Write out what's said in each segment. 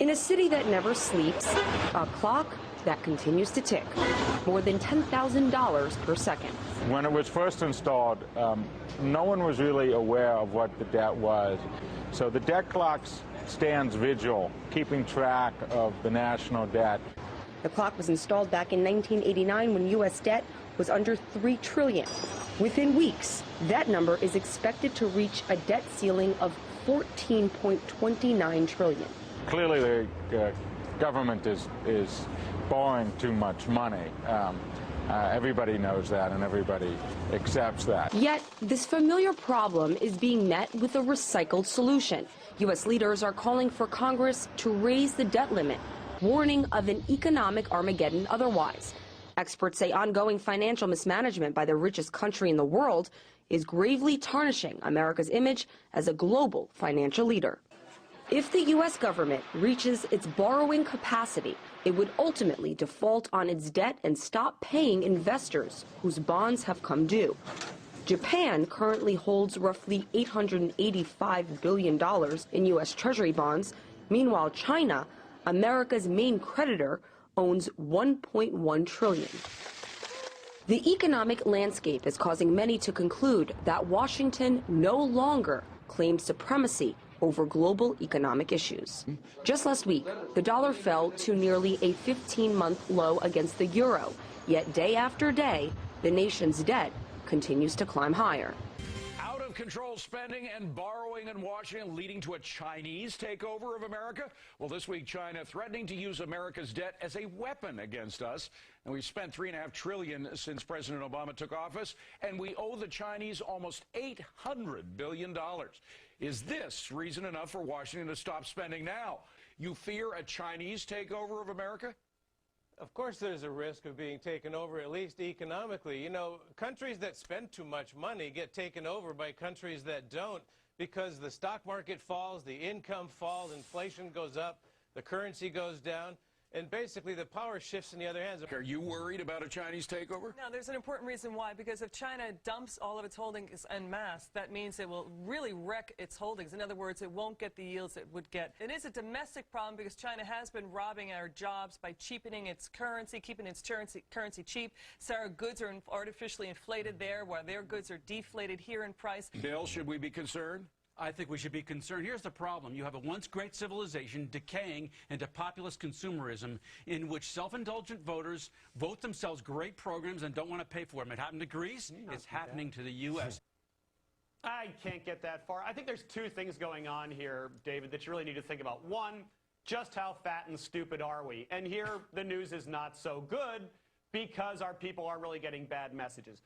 In a city that never sleeps, a clock that continues to tick, more than $10,000 per second. When it was first installed, no one was really aware of what the debt was. So the debt clock stands vigil, keeping track of the national debt. The clock was installed back in 1989 when U.S. debt was under $3 trillion. Within weeks, that number is expected to reach a debt ceiling of $14.29 trillion. Clearly, the government is borrowing too much money. Everybody knows that, and everybody accepts that. Yet, this familiar problem is being met with a recycled solution. U.S. leaders are calling for Congress to raise the debt limit, warning of an economic Armageddon otherwise. Experts say ongoing financial mismanagement by the richest country in the world is gravely tarnishing America's image as a global financial leader. If the U.S. government reaches its borrowing capacity, it would ultimately default on its debt and stop paying investors whose bonds have come due. Japan currently holds roughly $885 billion in U.S. Treasury bonds. Meanwhile, China, America's main creditor, owns $1.1 trillion. The economic landscape is causing many to conclude that Washington no longer claims supremacy over global economic issues. Just last week, the dollar fell to nearly a 15-month low against the euro. Yet day after day, the nation's debt continues to climb higher. Out of control spending and borrowing in Washington leading to a Chinese takeover of America? Well, this week, China threatening to use America's debt as a weapon against us. And we've spent $3.5 trillion since President Obama took office, and we owe the Chinese almost $800 billion. Is this reason enough for Washington to stop spending now? You fear a Chinese takeover of America? Of course there's a risk of being taken over, at least economically. You know, countries that spend too much money get taken over by countries that don't, because the stock market falls, the income falls, inflation goes up, the currency goes down, and basically the power shifts in the other hands. Are you worried about a Chinese takeover? No, there's an important reason why, because if China dumps all of its holdings en masse, that means it will really wreck its holdings. In other words, it won't get the yields it would get. It is a domestic problem because China has been robbing our jobs by cheapening its currency, keeping its currency cheap. So our goods are artificially inflated there, while their goods are deflated here in price. Bill, should we be concerned? I think we should be concerned. Here's the problem. You have a once great civilization decaying into populist consumerism in which self-indulgent voters vote themselves great programs and don't want to pay for them. It happened to Greece. It's happening to the U.S. I can't get that far. I think there's two things going on here, David, that you really need to think about. One, just how fat and stupid are we? And here, the news is not so good because our people are really getting bad messages.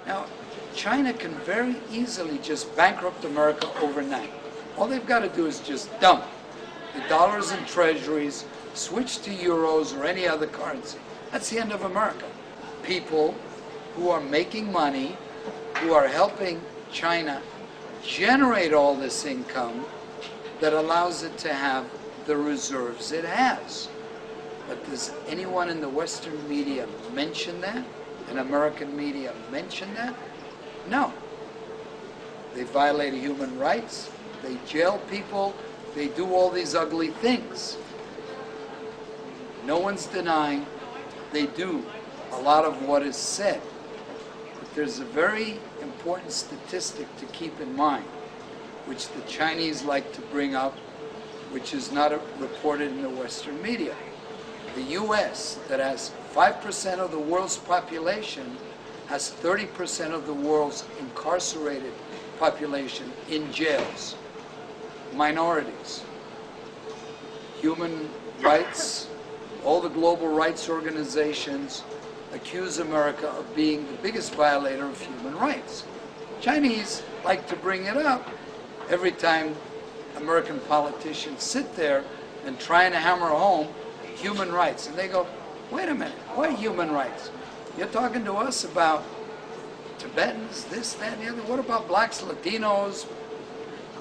Now, China can very easily just bankrupt America overnight. All they've got to do is just dump the dollars and treasuries, switch to euros or any other currency. That's the end of America. People who are making money, who are helping China generate all this income that allows it to have the reserves it has. But does anyone in the Western media mention that? And American media mention that? No. They violate human rights, they jail people, they do all these ugly things. No one's denying they do a lot of what is said. But there's a very important statistic to keep in mind, which the Chinese like to bring up, which is not reported in the Western media. The U.S., that has 5% of the world's population, has 30% of the world's incarcerated population in jails. Minorities, human rights, all the global rights organizations accuse America of being the biggest violator of human rights. Chinese like to bring it up every time American politicians sit there and trying to hammer home human rights. And they go, wait a minute, what human rights? You're talking to us about Tibetans, this, that, and the other. What about blacks, Latinos,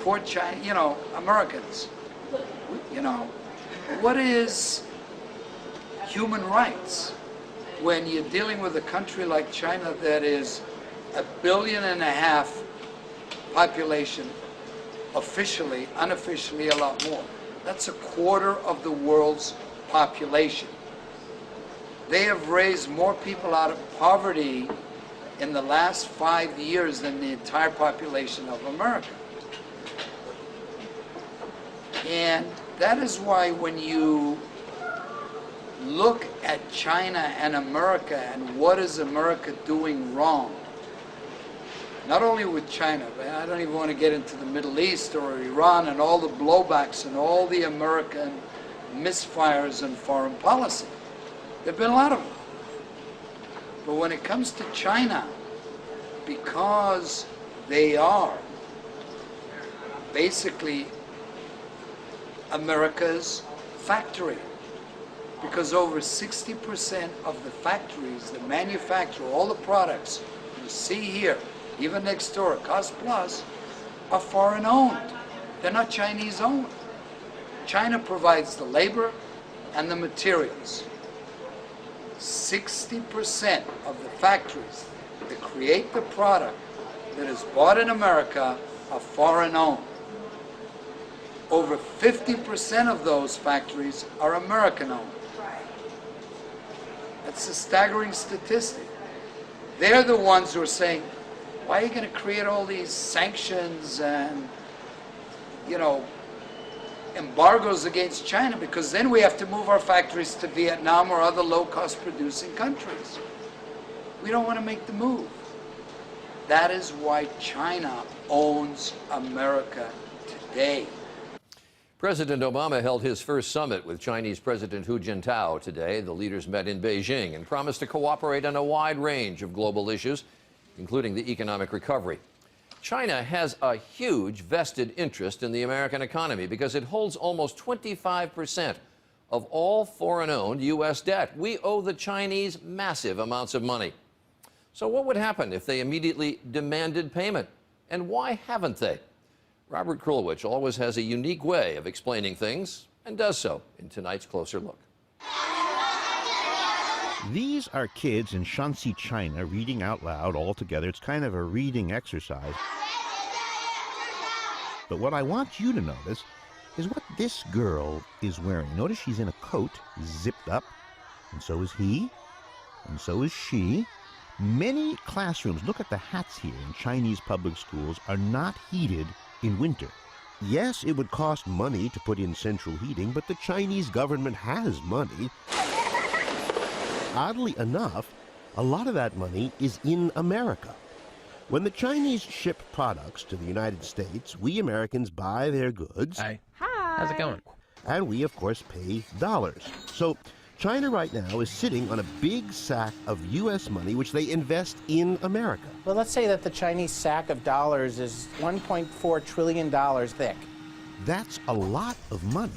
poor China, you know, Americans? You know, what is human rights when you're dealing with a country like China that is 1.5 billion population, officially, unofficially a lot more. That's a quarter of the world's population. They have raised more people out of poverty in the last 5 years than the entire population of America. And that is why when you look at China and America and what is America doing wrong, not only with China, but I don't even want to get into the Middle East or Iran and all the blowbacks and all the American misfires in foreign policy. There have been a lot of them. But when it comes to China, because they are basically America's factory, because over 60% of the factories that manufacture all the products you see here, even next door, Cost Plus, are foreign owned. They're not Chinese owned. China provides the labor and the materials. 60% of the factories that create the product that is bought in America are foreign owned. Over 50% of those factories are American owned. That's a staggering statistic. They're the ones who are saying, why are you going to create all these sanctions and, you know, embargoes against China? Because then we have to move our factories to Vietnam or other low-cost producing countries. We don't want to make the move. That is why China owns America today. President Obama held his first summit with Chinese President Hu Jintao today. The leaders met in Beijing and promised to cooperate on a wide range of global issues, including the economic recovery. China has a huge vested interest in the American economy because it holds almost 25% of all foreign-owned U.S. debt. We owe the Chinese massive amounts of money. So what would happen if they immediately demanded payment? And why haven't they? Robert Krulwich always has a unique way of explaining things and does so in tonight's Closer Look. These are kids in Shanxi, China, reading out loud all together. It's kind of a reading exercise. But what I want you to notice is what this girl is wearing. Notice she's in a coat, zipped up, and so is he, and so is she. Many classrooms, look at the hats here in Chinese public schools, are not heated in winter. Yes, it would cost money to put in central heating, but the Chinese government has money. Oddly enough, a lot of that money is in America. When the Chinese ship products to the United States, we Americans buy their goods. Hi. How's it going? And we, of course, pay dollars. So China right now is sitting on a big sack of U.S. money, which they invest in America. Well, let's say that the Chinese sack of dollars is $1.4 trillion thick. That's a lot of money.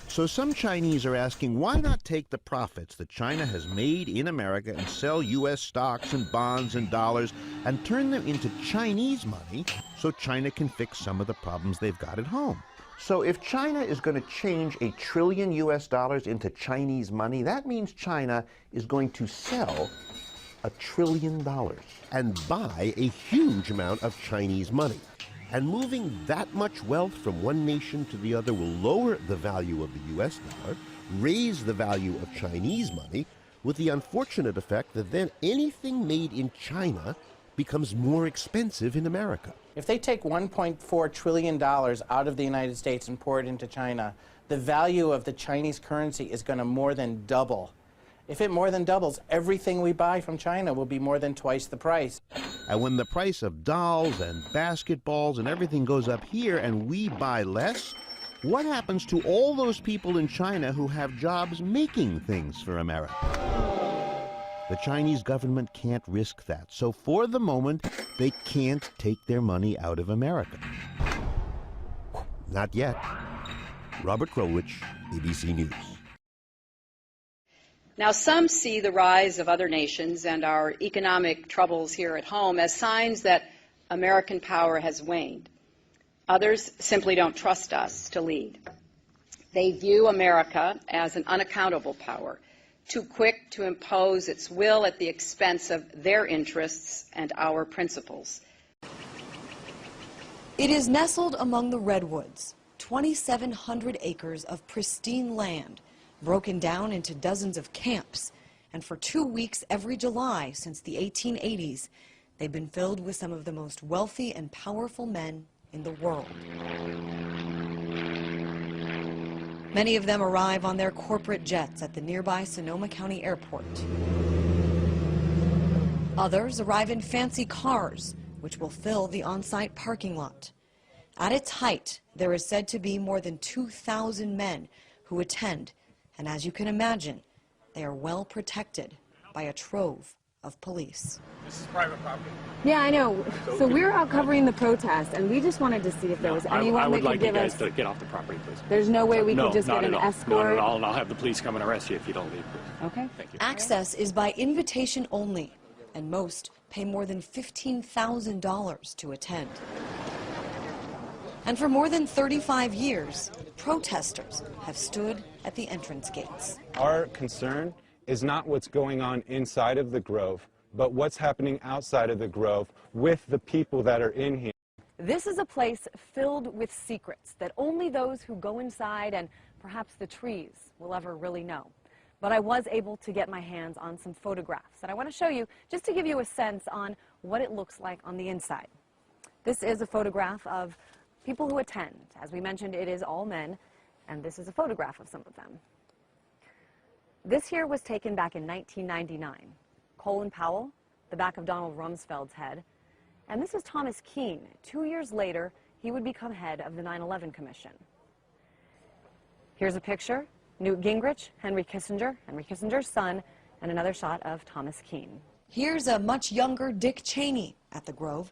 So some Chinese are asking, why not take the profits that China has made in America and sell U.S. stocks and bonds and dollars and turn them into Chinese money so China can fix some of the problems they've got at home? So if China is going to change $1 trillion U.S. into Chinese money, that means China is going to sell $1 trillion and buy a huge amount of Chinese money. And moving that much wealth from one nation to the other will lower the value of the U.S. dollar, raise the value of Chinese money, with the unfortunate effect that then anything made in China becomes more expensive in America. If they take $1.4 trillion out of the United States and pour it into China, the value of the Chinese currency is going to more than double. If it more than doubles, everything we buy from China will be more than twice the price. And when the price of dolls and basketballs and everything goes up here and we buy less, what happens to all those people in China who have jobs making things for America? The Chinese government can't risk that. So for the moment, they can't take their money out of America. Not yet. Robert Krulwich, ABC News. Now, some see the rise of other nations and our economic troubles here at home as signs that American power has waned. Others simply don't trust us to lead. They view America as an unaccountable power, too quick to impose its will at the expense of their interests and our principles. It is nestled among the redwoods, 2,700 acres of pristine land, broken down into dozens of camps. And for 2 weeks every July since the 1880s, they've been filled with some of the most wealthy and powerful men in the world. Many of them arrive on their corporate jets at the nearby Sonoma County Airport. Others arrive in fancy cars, which will fill the on-site parking lot. At its height, there is said to be more than 2,000 men who attend, and as you can imagine, they are well protected by a trove of police. This is private property. Yeah, I know. So we're out covering the protest, and we just wanted to see if there was anyone that could give us... I would like you guys to get off the property, please. There's no way we could just get an escort? No, not at all, and I'll have the police come and arrest you if you don't leave, please. Okay. Thank you. Access is by invitation only, and most pay more than $15,000 to attend. And for more than 35 years, protesters have stood at the entrance gates. Our concern is not what's going on inside of the Grove, but what's happening outside of the Grove with the people that are in here. This is a place filled with secrets that only those who go inside and perhaps the trees will ever really know. But I was able to get my hands on some photographs that I want to show you just to give you a sense on what it looks like on the inside. This is a photograph of people who attend. As we mentioned, it is all men, and this is a photograph of some of them. This here was taken back in 1999. Colin Powell, the back of Donald Rumsfeld's head. And this is Thomas Keane. 2 years later, he would become head of the 9/11 Commission. Here's a picture. Newt Gingrich, Henry Kissinger's son, and another shot of Thomas Keane. Here's a much younger Dick Cheney at the Grove,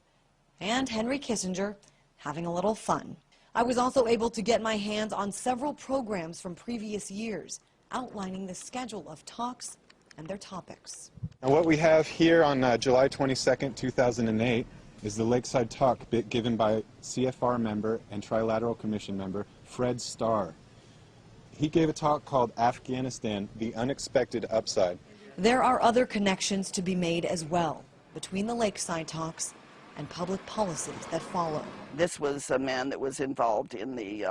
and Henry Kissinger having a little fun. I was also able to get my hands on several programs from previous years, outlining the schedule of talks and their topics. And what we have here on July 22nd, 2008 is the Lakeside Talk given by CFR member and Trilateral Commission member Fred Starr. He gave a talk called Afghanistan, the Unexpected Upside. There are other connections to be made as well between the Lakeside Talks and public policies that follow. This was a man that was involved in the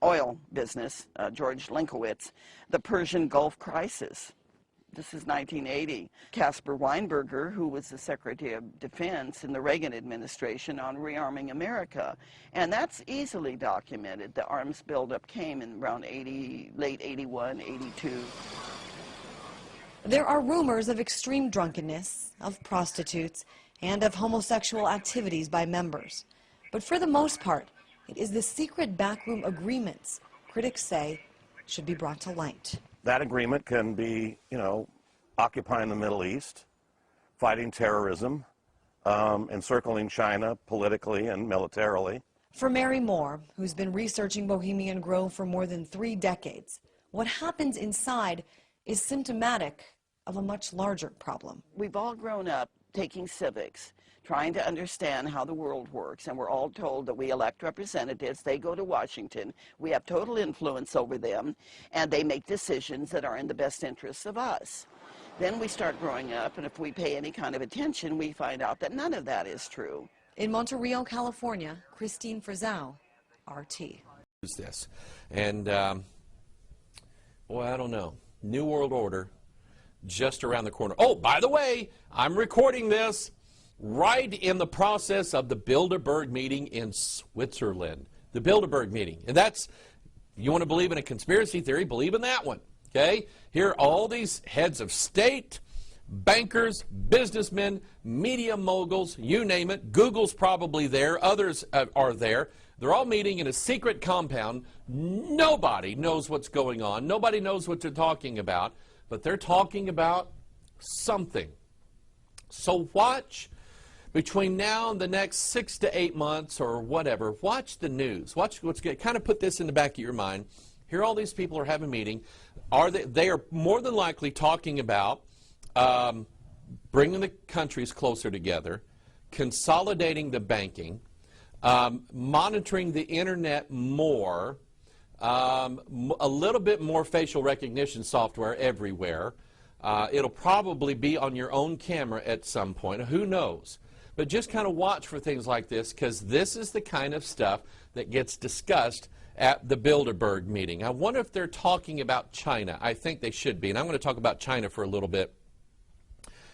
oil business, George Linkowitz, the Persian Gulf crisis. This is 1980. Caspar Weinberger, who was the Secretary of Defense in the Reagan administration on rearming America. And that's easily documented. The arms buildup came in around late 81, 82. There are rumors of extreme drunkenness, of prostitutes, and of homosexual activities by members. But for the most part, it is the secret backroom agreements critics say should be brought to light. That agreement can be, occupying the Middle East, fighting terrorism, encircling China politically and militarily. For Mary Moore, who's been researching Bohemian Grove for more than 3 decades, what happens inside is symptomatic of a much larger problem. We've all grown up taking civics, trying to understand how the world works, and we're all told that we elect representatives, they go to Washington, we have total influence over them, and they make decisions that are in the best interests of us. Then we start growing up, and if we pay any kind of attention, we find out that none of that is true. In Monterey, California, Christine Frizzau, RT. Who's this? And, boy, I don't know. New World Order, just around the corner. Oh, by the way, I'm recording this right in the process of the Bilderberg meeting in Switzerland. The Bilderberg meeting. And that's, you want to believe in a conspiracy theory, believe in that one. Okay? Here are all these heads of state, bankers, businessmen, media moguls, you name it. Google's probably there. Others are there. They're all meeting in a secret compound. Nobody knows what's going on. Nobody knows what they're talking about. But they're talking about something. So watch. Between now and the next 6 to 8 months or whatever, watch the news. Watch what's good. Kind of put this in the back of your mind. Here all these people are having a meeting. They are more than likely talking about bringing the countries closer together, consolidating the banking, monitoring the internet more, a little bit more facial recognition software everywhere. It'll probably be on your own camera at some point. Who knows? but just kind of watch for things like this, because this is the kind of stuff that gets discussed at the Bilderberg meeting. I wonder if they're talking about China. I think they should be, and I'm going to talk about China for a little bit.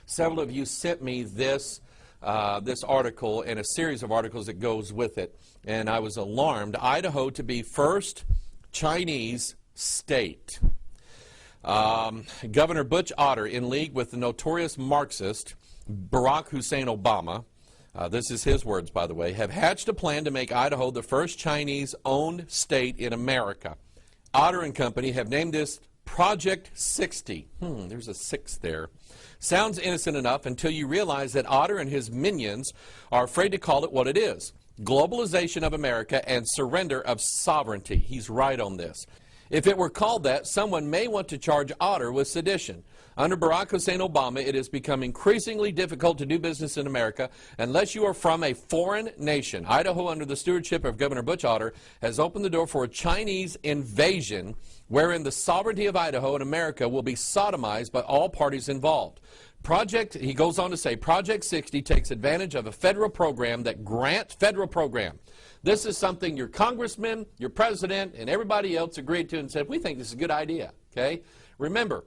Several of you sent me this article and a series of articles that goes with it, and I was alarmed. Idaho to be first Chinese state. Governor Butch Otter, in league with the notorious Marxist Barack Hussein Obama, this is his words, by the way, have hatched a plan to make Idaho the first Chinese-owned state in America. Otter and company have named this Project 60. There's a 6 there. Sounds innocent enough until you realize that Otter and his minions are afraid to call it what it is: globalization of America and surrender of sovereignty. He's right on this. If it were called that, someone may want to charge Otter with sedition. Under Barack Hussein Obama, it has become increasingly difficult to do business in America unless you are from a foreign nation. Idaho, under the stewardship of Governor Butch Otter, has opened the door for a Chinese invasion wherein the sovereignty of Idaho and America will be sodomized by all parties involved. He goes on to say, Project 60 takes advantage of a federal program that grants federal program. This is something your congressman, your president, and everybody else agreed to and said, we think this is a good idea, okay? Remember,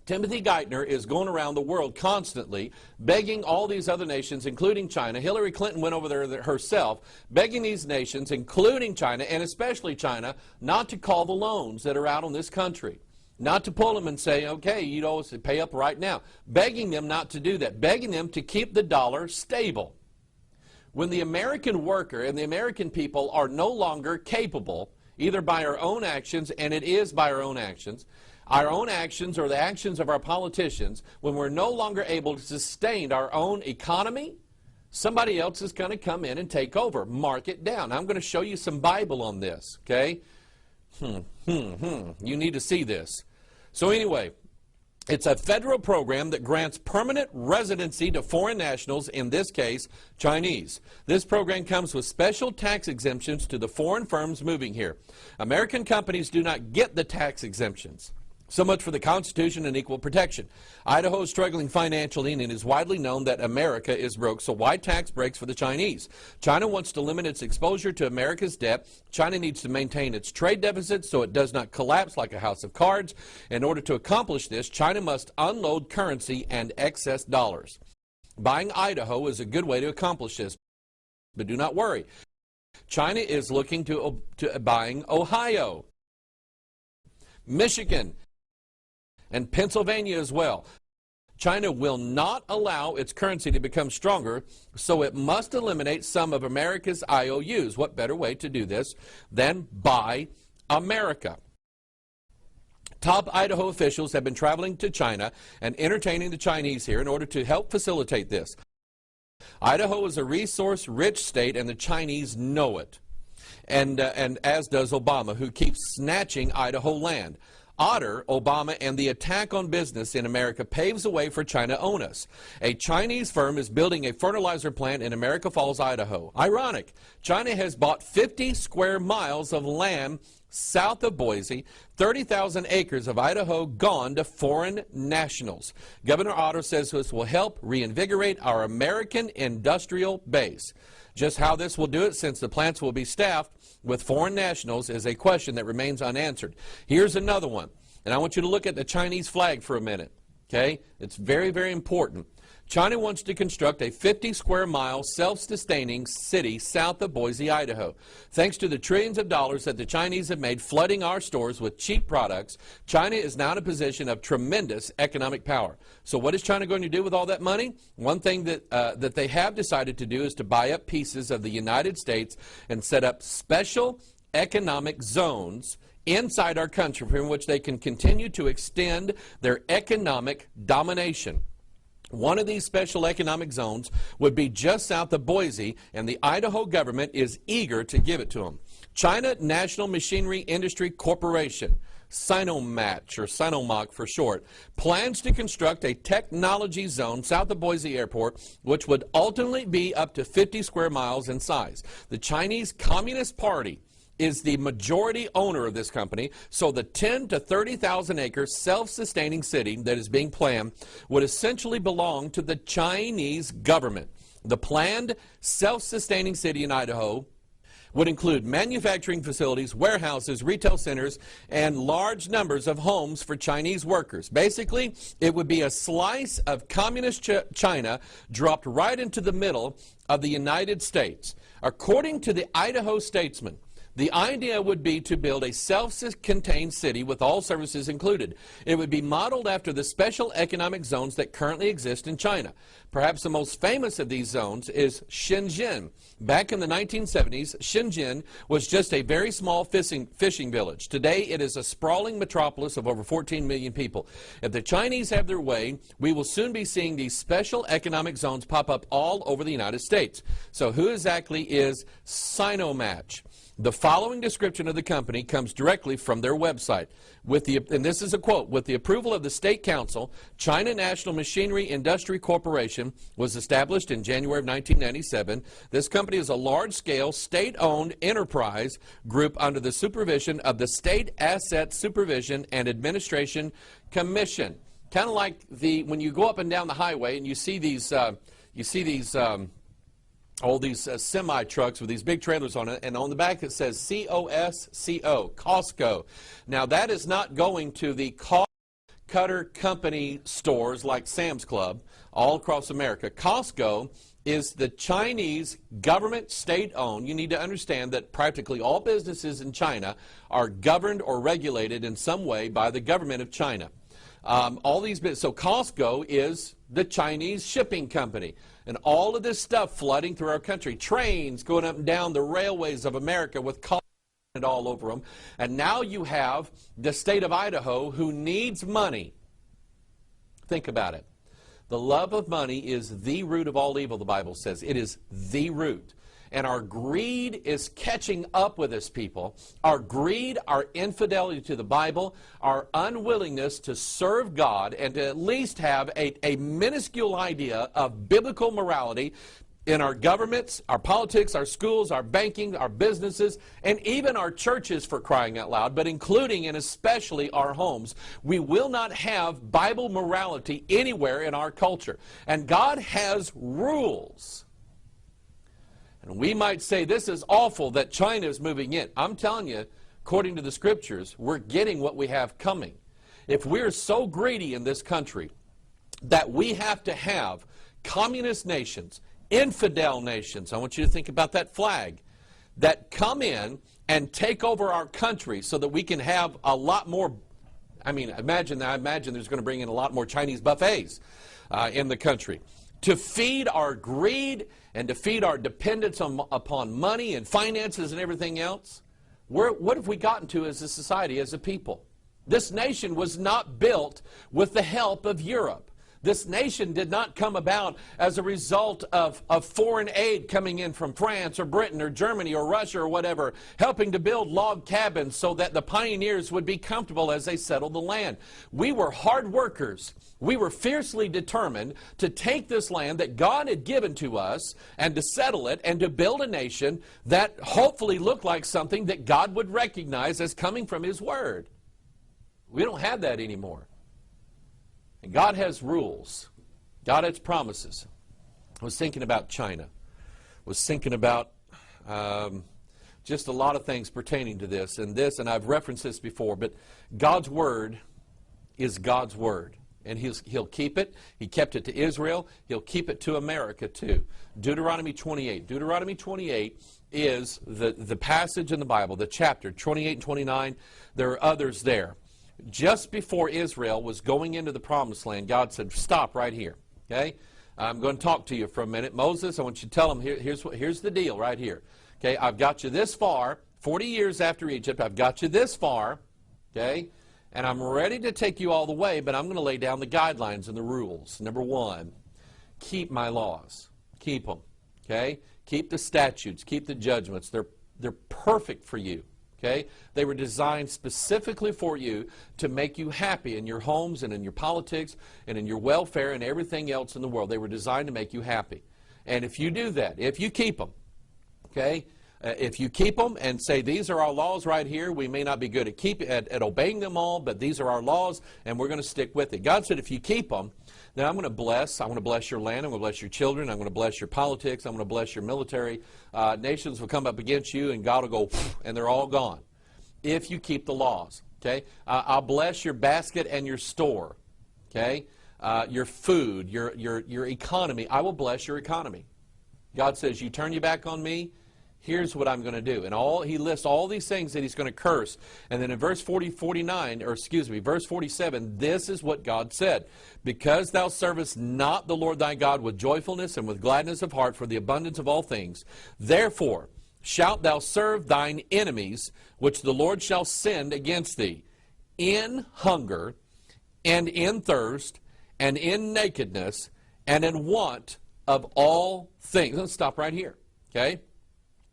Timothy Geithner is going around the world constantly begging all these other nations, including China. Hillary Clinton went over there herself, begging these nations, including China, and especially China, not to call the loans that are out on this country. Not to pull them and say, okay, you know, pay up right now. Begging them not to do that. Begging them to keep the dollar stable. When the American worker and the American people are no longer capable, either by our own actions, and it is by our own actions or the actions of our politicians, when we're no longer able to sustain our own economy, somebody else is going to come in and take over. Mark it down. I'm going to show you some Bible on this, okay? You need to see this. So anyway, it's a federal program that grants permanent residency to foreign nationals, in this case, Chinese. This program comes with special tax exemptions to the foreign firms moving here. American companies do not get the tax exemptions. So much for the Constitution and equal protection. Idaho is struggling financially, and it is widely known that America is broke, so why tax breaks for the Chinese? China wants to limit its exposure to America's debt. China needs to maintain its trade deficit so it does not collapse like a house of cards. In order to accomplish this, China must unload currency and excess dollars. Buying Idaho is a good way to accomplish this, but do not worry. China is looking to buying Ohio, Michigan, and Pennsylvania as well. China will not allow its currency to become stronger, so it must eliminate some of America's IOUs. What better way to do this than buy America? Top Idaho officials have been traveling to China and entertaining the Chinese here in order to help facilitate this. Idaho is a resource-rich state, and the Chinese know it. And as does Obama, who keeps snatching Idaho land. Otter, Obama, and the attack on business in America paves the way for China to own us. A Chinese firm is building a fertilizer plant in America Falls, Idaho. Ironic, China has bought 50 square miles of land south of Boise, 30,000 acres of Idaho gone to foreign nationals. Governor Otter says this will help reinvigorate our American industrial base. Just how this will do it, since the plants will be staffed with foreign nationals, is a question that remains unanswered. Here's another one, and I want you to look at the Chinese flag for a minute, okay? It's very, very important. China wants to construct a 50 square mile self-sustaining city south of Boise, Idaho. Thanks to the trillions of dollars that the Chinese have made flooding our stores with cheap products, China is now in a position of tremendous economic power. So what is China going to do with all that money? One thing that they have decided to do is to buy up pieces of the United States and set up special economic zones inside our country from which they can continue to extend their economic domination. One of these special economic zones would be just south of Boise, and the Idaho government is eager to give it to them. China National Machinery Industry Corporation, Sinomatch, or Sinomach for short, plans to construct a technology zone south of Boise Airport, which would ultimately be up to 50 square miles in size. The Chinese Communist Party is the majority owner of this company, so the 10 to 30,000 acre self-sustaining city that is being planned would essentially belong to the Chinese government. The planned self-sustaining city in Idaho would include manufacturing facilities, warehouses, retail centers, and large numbers of homes for Chinese workers. Basically, it would be a slice of communist China dropped right into the middle of the United States. According to the Idaho Statesman, the idea would be to build a self-contained city with all services included. It would be modeled after the special economic zones that currently exist in China. Perhaps the most famous of these zones is Shenzhen. Back in the 1970s, Shenzhen was just a very small fishing village. Today, it is a sprawling metropolis of over 14 million people. If the Chinese have their way, we will soon be seeing these special economic zones pop up all over the United States. So who exactly is Sinomatch? The following description of the company comes directly from their website. And this is a quote, with the approval of the State Council, China National Machinery Industry Corporation was established in January of 1997. This company is a large-scale, state-owned enterprise group under the supervision of the State Asset Supervision and Administration Commission. Kind of like when you go up and down the highway and you see these all these semi-trucks with these big trailers on it, and on the back it says C-O-S-C-O, Costco. Now that is not going to the cutter company stores like Sam's Club all across America. Costco is the Chinese government, state-owned. You need to understand that practically all businesses in China are governed or regulated in some way by the government of China. So Costco is the Chinese shipping company. And all of this stuff flooding through our country, trains going up and down the railways of America with Costco all over them. And now you have the state of Idaho who needs money. Think about it. The love of money is the root of all evil, the Bible says. It is the root. And our greed is catching up with us, people. Our greed, our infidelity to the Bible, our unwillingness to serve God and to at least have a minuscule idea of biblical morality in our governments, our politics, our schools, our banking, our businesses, and even our churches, for crying out loud, but including and especially our homes. We will not have Bible morality anywhere in our culture. And God has rules. And we might say this is awful that China is moving in. I'm telling you, according to the scriptures, we're getting what we have coming. If we're so greedy in this country that we have to have communist nations, infidel nations, I want you to think about that flag, that come in and take over our country so that we can have a lot more, I imagine there's going to bring in a lot more Chinese buffets in the country. To feed our greed and to feed our dependence upon money and finances and everything else. What have we gotten to as a society, as a people? This nation was not built with the help of Europe. This nation did not come about as a result of foreign aid coming in from France or Britain or Germany or Russia or whatever, helping to build log cabins so that the pioneers would be comfortable as they settled the land. We were hard workers. We were fiercely determined to take this land that God had given to us and to settle it and to build a nation that hopefully looked like something that God would recognize as coming from His Word. We don't have that anymore. And God has rules. God has promises. I was thinking about China. I was thinking about just a lot of things pertaining to this, and I've referenced this before, but God's Word is God's Word. And He'll keep it. He kept it to Israel. He'll keep it to America too. Deuteronomy 28. Deuteronomy 28 is the passage in the Bible, the chapter 28 and 29. There are others there. Just before Israel was going into the Promised Land, God said, stop right here. Okay? I'm going to talk to you for a minute. Moses, I want you to tell them, here's the deal right here. Okay? I've got you this far, 40 years after Egypt. I've got you this far. Okay? And I'm ready to take you all the way, but I'm going to lay down the guidelines and the rules. Number one, keep my laws. Keep them. Okay? Keep the statutes. Keep the judgments. They're perfect for you. Okay? They were designed specifically for you to make you happy in your homes and in your politics and in your welfare and everything else in the world. They were designed to make you happy. And if you do that, if you keep them, okay, If you keep them and say, these are our laws right here, we may not be good at obeying them all, but these are our laws, and we're going to stick with it. God said, if you keep them, then I'm going to bless. I'm going to bless your land. I'm going to bless your children. I'm going to bless your politics. I'm going to bless your military. Nations will come up against you, and God will go, and they're all gone. If you keep the laws, okay? I'll bless your basket and your store, okay? Your food, your economy. I will bless your economy. God says, you turn your back on me, here's what I'm going to do. And he lists all these things that he's going to curse. And then in verse 47, this is what God said. Because thou servest not the Lord thy God with joyfulness and with gladness of heart for the abundance of all things, therefore shalt thou serve thine enemies, which the Lord shall send against thee, in hunger and in thirst and in nakedness and in want of all things. Let's stop right here, okay?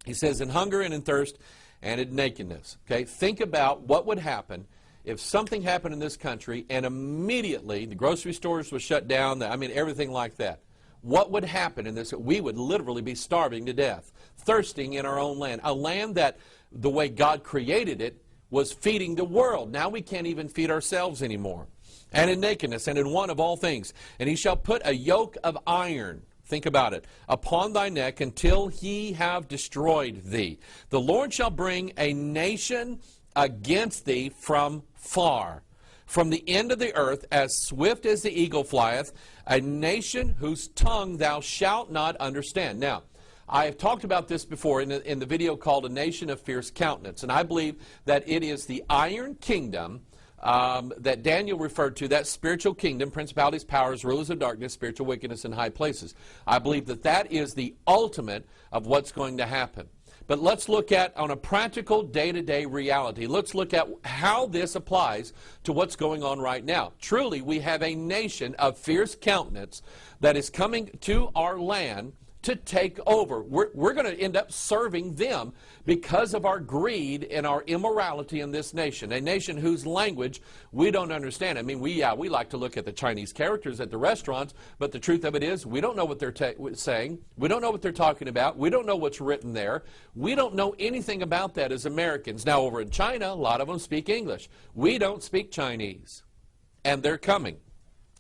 He says in hunger and in thirst and in nakedness. Okay, think about what would happen if something happened in this country and immediately the grocery stores were shut down, everything like that. What would happen in this? We would literally be starving to death, thirsting in our own land, a land that the way God created it was feeding the world. Now we can't even feed ourselves anymore. And in nakedness and in want of all things. And he shall put a yoke of iron, think about it, upon thy neck until he have destroyed thee. The Lord shall bring a nation against thee from far, from the end of the earth, as swift as the eagle flieth, a nation whose tongue thou shalt not understand. Now, I have talked about this before in the video called A Nation of Fierce Countenance, and I believe that it is the iron kingdom that Daniel referred to, that spiritual kingdom, principalities, powers, rulers of darkness, spiritual wickedness in high places. I believe that that is the ultimate of what's going to happen. But let's look at, on a practical day-to-day reality, let's look at how this applies to what's going on right now. Truly, we have a nation of fierce countenance that is coming to our land to take over. We're going to end up serving them because of our greed and our immorality in this nation, a nation whose language we don't understand. We like to look at the Chinese characters at the restaurants, but the truth of it is we don't know what they're saying. We don't know what they're talking about. We don't know what's written there. We don't know anything about that as Americans. Now, over in China, a lot of them speak English. We don't speak Chinese, and they're coming.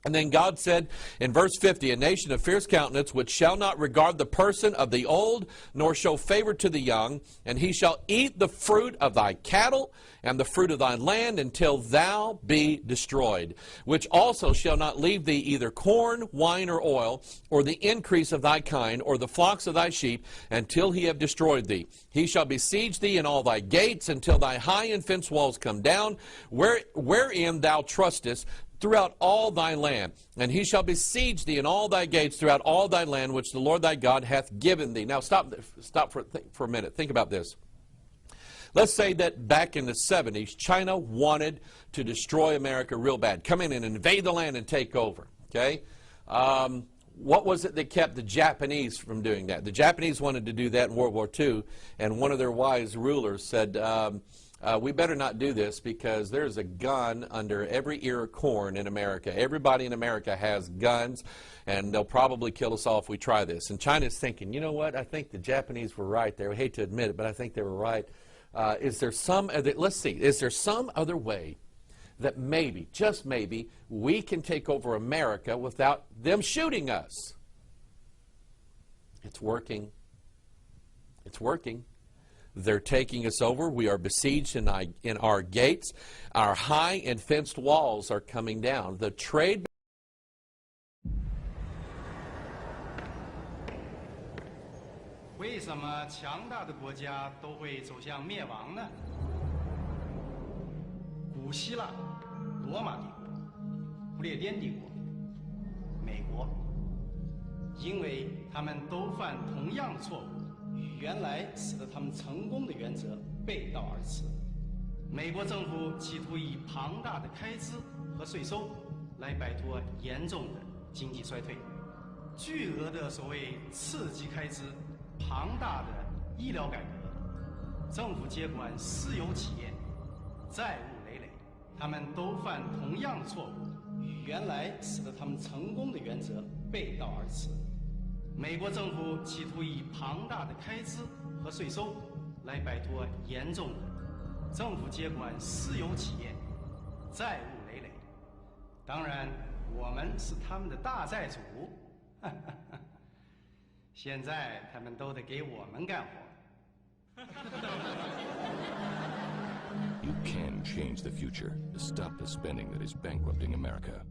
And then God said in verse 50, a nation of fierce countenance, which shall not regard the person of the old, nor show favor to the young, and he shall eat the fruit of thy cattle and the fruit of thy land until thou be destroyed, which also shall not leave thee either corn, wine, or oil, or the increase of thy kind, or the flocks of thy sheep, until he have destroyed thee. He shall besiege thee in all thy gates, until thy high and fenced walls come down, wherein thou trustest, throughout all thy land. And he shall besiege thee in all thy gates throughout all thy land, which the Lord thy God hath given thee. Now stop for a minute. Think about this. Let's say that back in the 70s, China wanted to destroy America real bad. Come in and invade the land and take over. Okay? What was it that kept the Japanese from doing that? The Japanese wanted to do that in World War II, and one of their wise rulers said, we better not do this because there's a gun under every ear of corn in America. Everybody in America has guns, and they'll probably kill us all if we try this. And China's thinking, you know what, I think the Japanese were right there. I hate to admit it, but I think they were right. Is there some other way that maybe, just maybe, we can take over America without them shooting us? It's working. It's working. They're taking us over. We are besieged in our gates. Our high and fenced walls are coming down. The trade. Why 什么强大的国家都会走向灭亡呢？古希腊、罗马帝国、不列颠帝国、美国，因为他们都犯同样的错误。 与原来使得他们成功的原则背道而驰。美国政府企图以庞大的开支和税收来摆脱严重的经济衰退，巨额的所谓刺激开支、庞大的医疗改革、政府接管私有企业、债务累累，他们都犯同样的错误，与原来使得他们成功的原则背道而驰。美国政府企图以庞大的开支和税收来摆脱严重的政府接管私有企业，债务累累。当然，我们是他们的大债主。现在他们都得给我们干活。You can change the future to stop the spending that is bankrupting America.